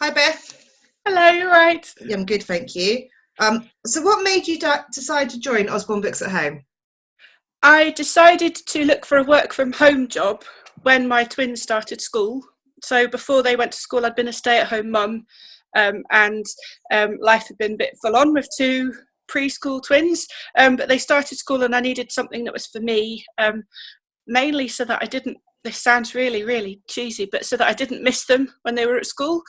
Hi, Beth. Hello, you're right. Yeah, I'm good, thank you. So what made you decide to join Osborne Books at Home? I decided to look for a work from home job when my twins started school. So before they went to school, I'd been a stay-at-home mum, and life had been a bit full on with two preschool twins. But they started school, and I needed something that was for me, mainly so that I didn't. This sounds really, really cheesy, but so that I didn't miss them when they were at school,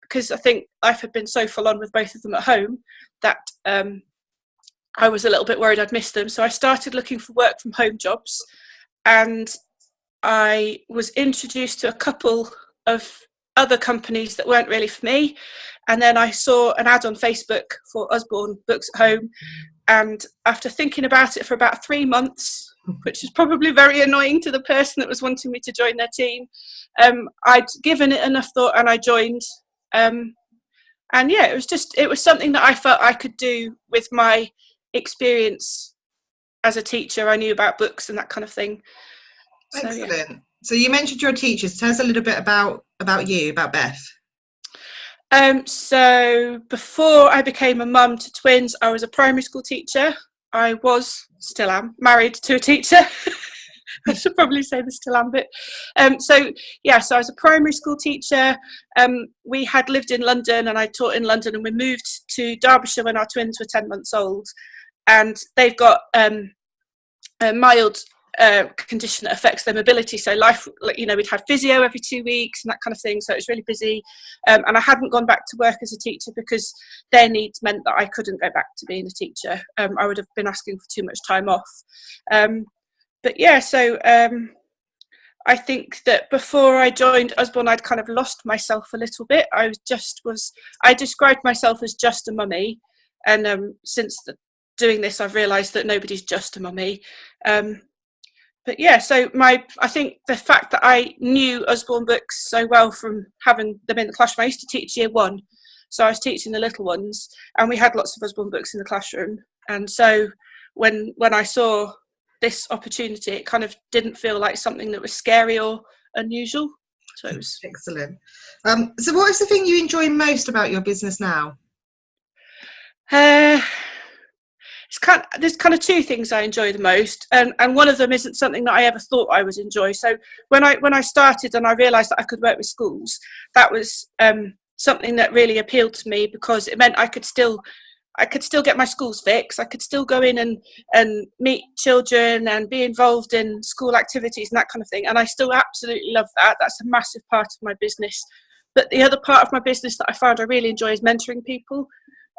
because I think life had been so full on with both of them at home that I was a little bit worried I'd missed them. So I started looking for work from home jobs, and I was introduced to a couple of other companies that weren't really for me. And then I saw an ad on Facebook for Usborne Books at Home. And after thinking about it for about 3 months, which is probably very annoying to the person that was wanting me to join their team, I'd given it enough thought and I joined. And yeah, it was something that I felt I could do with my experience as a teacher. I knew about books and that kind of thing. So, Excellent. yeah. So you mentioned your teachers. Tell us a little bit about you, about Beth. So before I became a mum to twins, I was a primary school teacher. I still am, married to a teacher. I should probably say the still am bit. So I was a primary school teacher. We had lived in London and I taught in London, and we moved to Derbyshire when our twins were 10 months old. And they've got a mild condition that affects their mobility. So we'd have physio every 2 weeks and that kind of thing. So it was really busy. And I hadn't gone back to work as a teacher because their needs meant that I couldn't go back to being a teacher. I would have been asking for too much time off. I think that before I joined Usborne, I'd kind of lost myself a little bit. I described myself as just a mummy. And since doing this, I've realised that nobody's just a mummy. I think the fact that I knew Usborne Books so well from having them in the classroom, I used to teach year 1, so I was teaching the little ones, and we had lots of Usborne Books in the classroom. And so when I saw this opportunity, it kind of didn't feel like something that was scary or unusual. So it was excellent. So what is the thing you enjoy most about your business now? There's kind of two things I enjoy the most, and one of them isn't something that I ever thought I would enjoy. So when I started and I realised that I could work with schools, that was something that really appealed to me, because it meant I could still get my schools fix. I could still go in and meet children and be involved in school activities and that kind of thing. And I still absolutely love that. That's a massive part of my business. But the other part of my business that I found I really enjoy is mentoring people.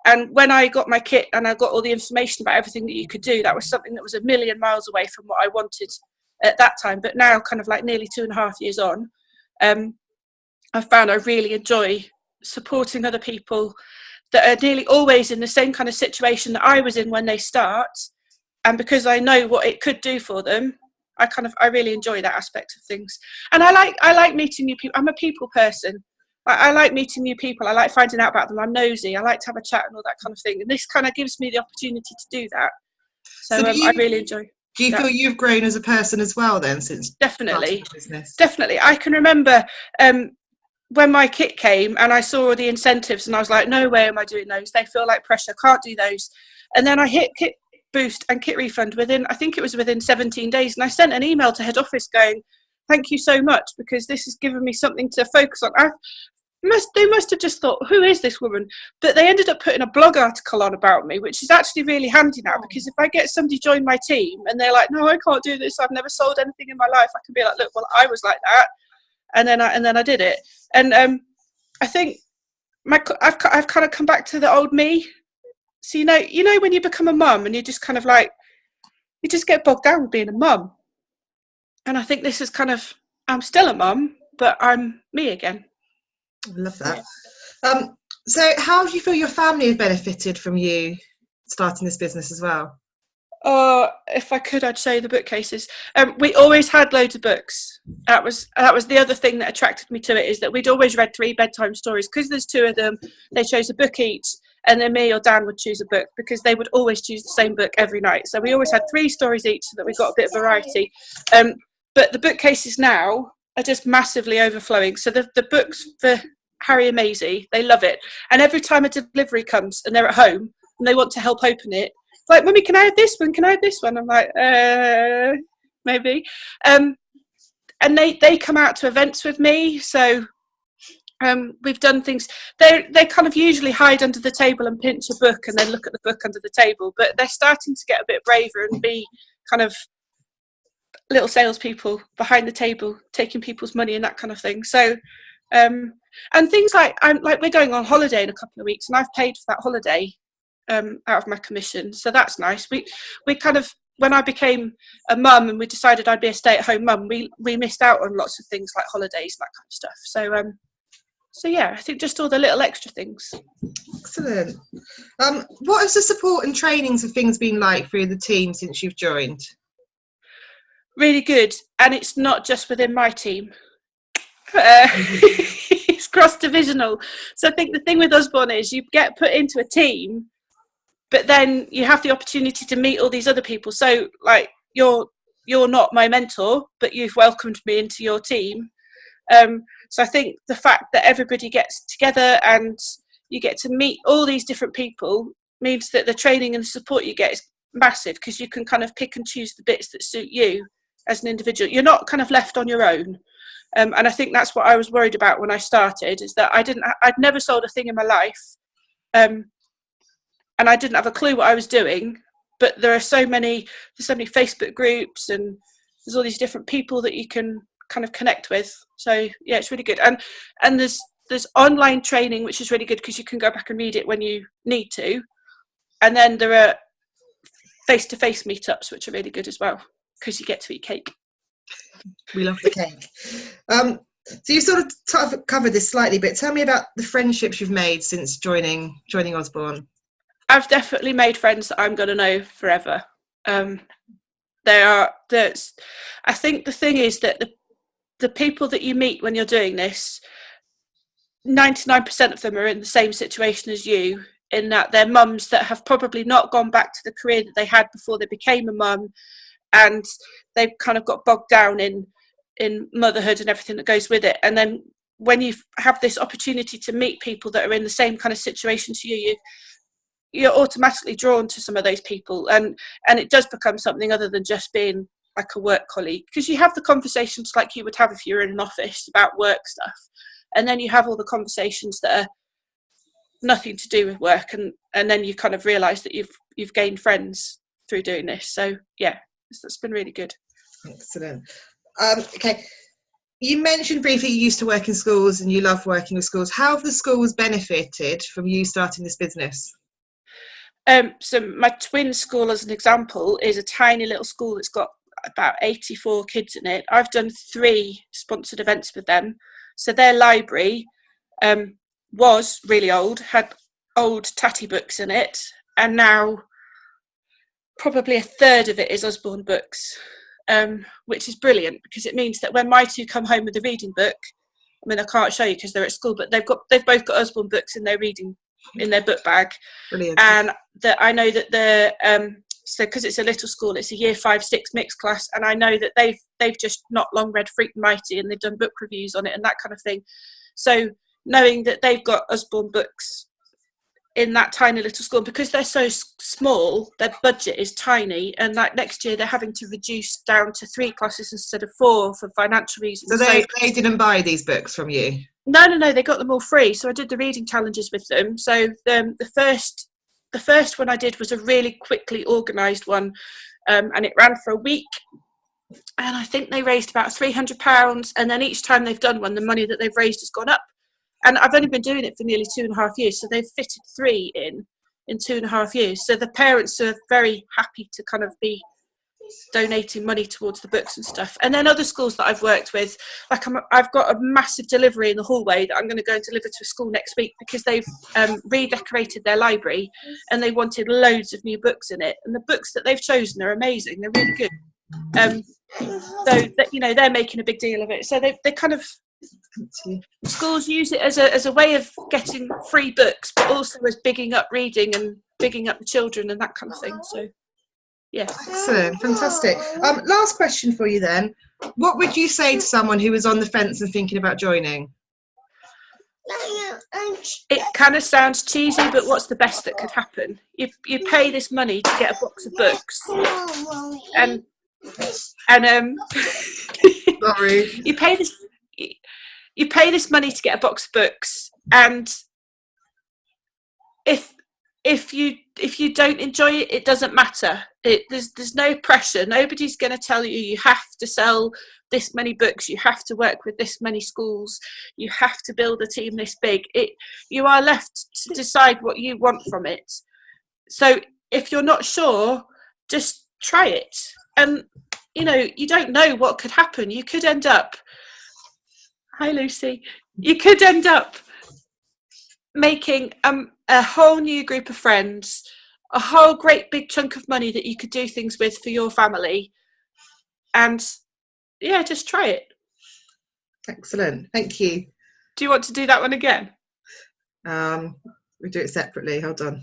And when I got my kit and I got all the information about everything that you could do, that was something that was a million miles away from what I wanted at that time. But now, kind of like nearly 2.5 years on, I've found I really enjoy supporting other people that are nearly always in the same kind of situation that I was in when they start. And because I know what it could do for them, I really enjoy that aspect of things. And I like meeting new people. I'm a people person. I like meeting new people. I like finding out about them. I'm nosy. I like to have a chat and all that kind of thing. And this kind of gives me the opportunity to do that. So I really enjoy. Do you feel you've grown as a person as well then since Definitely the business? Definitely. I can remember when my kit came and I saw all the incentives and I was like, no way am I doing those. They feel like pressure. Can't do those. And then I hit Kit Boost and Kit Refund within 17 days. And I sent an email to head office going, thank you so much, because this has given me something to focus on. They must have just thought, who is this woman? But they ended up putting a blog article on about me, which is actually really handy now, because if I get somebody join my team and they're like, no, I can't do this, I've never sold anything in my life, I can be like, look, well, I was like that, and then I did it. And I think I've kind of come back to the old me. So you know when you become a mum and you just kind of like, you just get bogged down with being a mum. And I think this is kind of, I'm still a mum, but I'm me again. I love that. Yeah. So how do you feel your family have benefited from you starting this business as well? If I could, I'd say the bookcases. We always had loads of books. That was the other thing that attracted me to it, is that we'd always read 3 bedtime stories. Because there's 2 of them, they chose a book each, and then me or Dan would choose a book, because they would always choose the same book every night. So we always had 3 stories each, so that we got a bit of variety. But the bookcases now are just massively overflowing. So the books for Harry and Maisy. They love it. And every time a delivery comes and they're at home and they want to help open it, like, Mummy, can I have this one? Can I have this one? I'm like, maybe. And they come out to events with me. So we've done things. They kind of usually hide under the table and pinch a book and then look at the book under the table. But they're starting to get a bit braver and be kind of little salespeople behind the table, taking people's money and that kind of thing. So, and things like we're going on holiday in a couple of weeks, and I've paid for that holiday out of my commission. So that's nice. We kind of, when I became a mum and we decided I'd be a stay-at-home mum, we missed out on lots of things like holidays and that kind of stuff. So yeah, I think just all the little extra things. Excellent. What has the support and trainings of things been like for the team since you've joined? Really good, and it's not just within my team. It's cross-divisional. So I think the thing with Usborne is you get put into a team, but then you have the opportunity to meet all these other people. So like you're not my mentor, but you've welcomed me into your team. So I think the fact that everybody gets together and you get to meet all these different people means that the training and the support you get is massive, because you can kind of pick and choose the bits that suit you as an individual. You're not kind of left on your own. And I think that's what I was worried about when I started, is that I'd never sold a thing in my life. And I didn't have a clue what I was doing, but there's so many Facebook groups and there's all these different people that you can kind of connect with. So yeah, it's really good. And there's online training, which is really good because you can go back and read it when you need to. And then there are face-to-face meetups, which are really good as well, because you get to eat cake. We love the cake. So you sort of covered this slightly, but tell me about the friendships you've made since joining Usborne. I've definitely made friends that I'm going to know forever. I think the thing is that the people that you meet when you're doing this, 99% of them are in the same situation as you, in that they're mums that have probably not gone back to the career that they had before they became a mum, and they've kind of got bogged down in motherhood and everything that goes with it. And then when you have this opportunity to meet people that are in the same kind of situation to you're automatically drawn to some of those people, and it does become something other than just being like a work colleague, because you have the conversations like you would have if you were in an office about work stuff, and then you have all the conversations that are nothing to do with work, and then you kind of realize that you've gained friends through doing this. So yeah, that's been really good. Excellent. Okay, you mentioned briefly you used to work in schools and you love working with schools. How have the schools benefited from you starting this business? So my twin school, as an example, is a tiny little school that's got about 84 kids in it. I've done 3 sponsored events with them. So their library was really old, had old tatty books in it, and now probably a third of it is Usborne books, which is brilliant, because it means that when my 2 come home with a reading book, I mean, I can't show you because they're at school, but they've both got Usborne books in their book bag. Brilliant. And that I know that so because it's a little school, it's a year 5-6 mixed class, and I know that they've just not long read Freak and Mighty, and they've done book reviews on it and that kind of thing. So knowing that they've got Usborne books in that tiny little school, because they're so small, their budget is tiny, and like next year they're having to reduce down to 3 classes instead of 4 for financial reasons. So they didn't buy these books from you? No, they got them all free. So I did the reading challenges with them. So the first one I did was a really quickly organised one, and it ran for a week, and I think they raised about £300, and then each time they've done one, the money that they've raised has gone up. And I've only been doing it for nearly 2.5 years, so they've fitted 3 in 2.5 years. So the parents are very happy to kind of be donating money towards the books and stuff. And then other schools that I've worked with, like I've got a massive delivery in the hallway that I'm going to go and deliver to a school next week, because they've redecorated their library and they wanted loads of new books in it. And the books that they've chosen are amazing. They're really good. So that, they're making a big deal of it. So they kind of, schools use it as a way of getting free books, but also as bigging up reading and bigging up the children and that kind of thing. So yeah. Excellent, fantastic. Last question for you then. What would you say to someone who was on the fence and thinking about joining? It kind of sounds cheesy, but what's the best that could happen? You pay this money to get a box of books, and Sorry. you pay this money to get a box of books, and if you don't enjoy it, it doesn't matter. There's no pressure. Nobody's going to tell you have to sell this many books, you have to work with this many schools, you have to build a team this big. You are left to decide what you want from it. So if you're not sure, just try it. And you don't know what could happen. You could end up, hi Lucy, you could end up making a whole new group of friends, a whole great big chunk of money that you could do things with for your family. And yeah, just try it. Excellent, thank you. Do you want to do that one again? We do it separately, hold on.